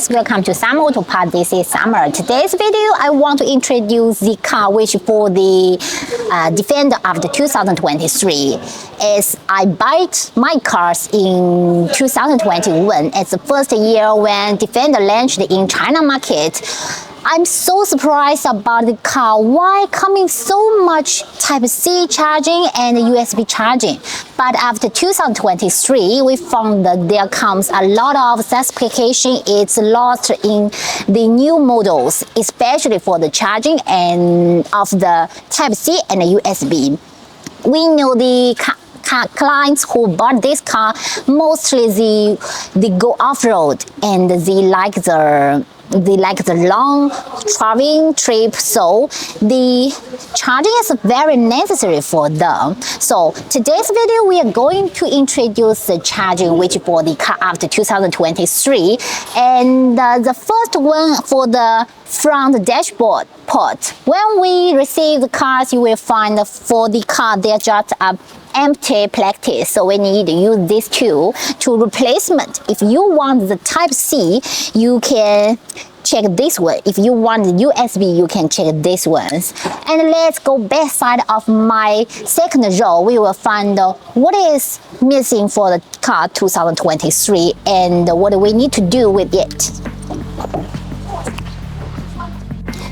guys, welcome to Summer Auto Parts. This is Summer. Today's video I want to introduce the car which for the Defender of the 2023. As I bought my cars in 2021, it's the first year when Defender launched in China market. I'm so surprised about the car. Why coming so much Type-C charging and USB charging? But after 2023, we found that there comes a lot of specification. It's lost in the new models, especially for the charging and of the Type-C and the USB. We know the clients who bought this car mostly they go off-road and they like the long traveling trip, so the charging is very necessary for them. So today's video we are going to introduce the charging which for the car after 2023, and the first one for the front dashboard port. When we receive the cars, you will find for the car they're just a empty plastic, so we need to use this tool to replacement. If you want the Type-C, you can check this one. If you want the USB, you can check this ones. And let's go back side of my second row. We will find what is missing for the car 2023 and what do we need to do with it.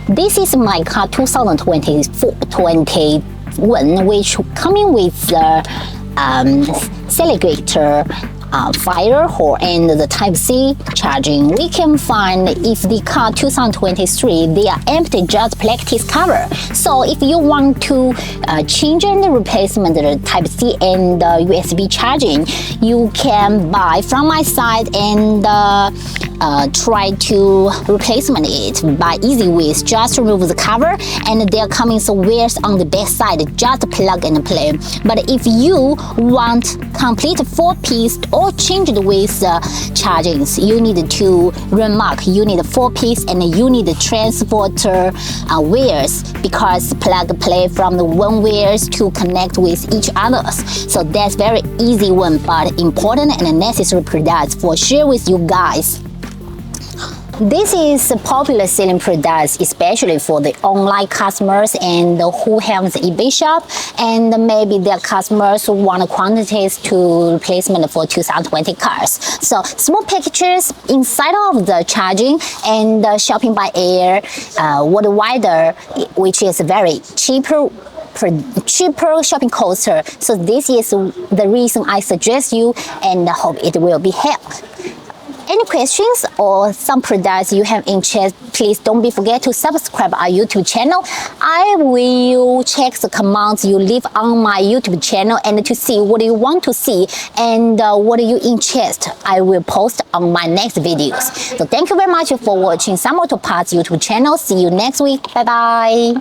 This is my car 2021, which coming with the segregator fire hole and the Type-C charging. We can find if the car 2023 they are empty, just plastic cover. So if you want to change and replacement the Type-C and USB charging, you can buy from my side and try to replacement it by easy ways. Just remove the cover and they're coming somewhere on the back side, just plug and play. But if you want complete 4-piece or change the with chargings, you need to remark you need a 4-piece and you need the transporter wires, because plug play from the one wires to connect with each others. So that's very easy one, but important and necessary products for share with you guys. This is a popular selling product, especially for the online customers and who have the eBay shop, and maybe their customers who want quantities to replacement for 2020 cars. So small packages inside of the charging and shopping by air worldwide, which is very cheaper shopping coaster. So this is the reason I suggest you and hope it will be help. Any questions or some products you have interest, please don't forget to subscribe our YouTube channel. I will check the commands you leave on my YouTube channel and to see what you want to see and what you interest. I will post on my next videos. So thank you very much for watching Summer Auto Parts YouTube channel. See you next week. Bye bye.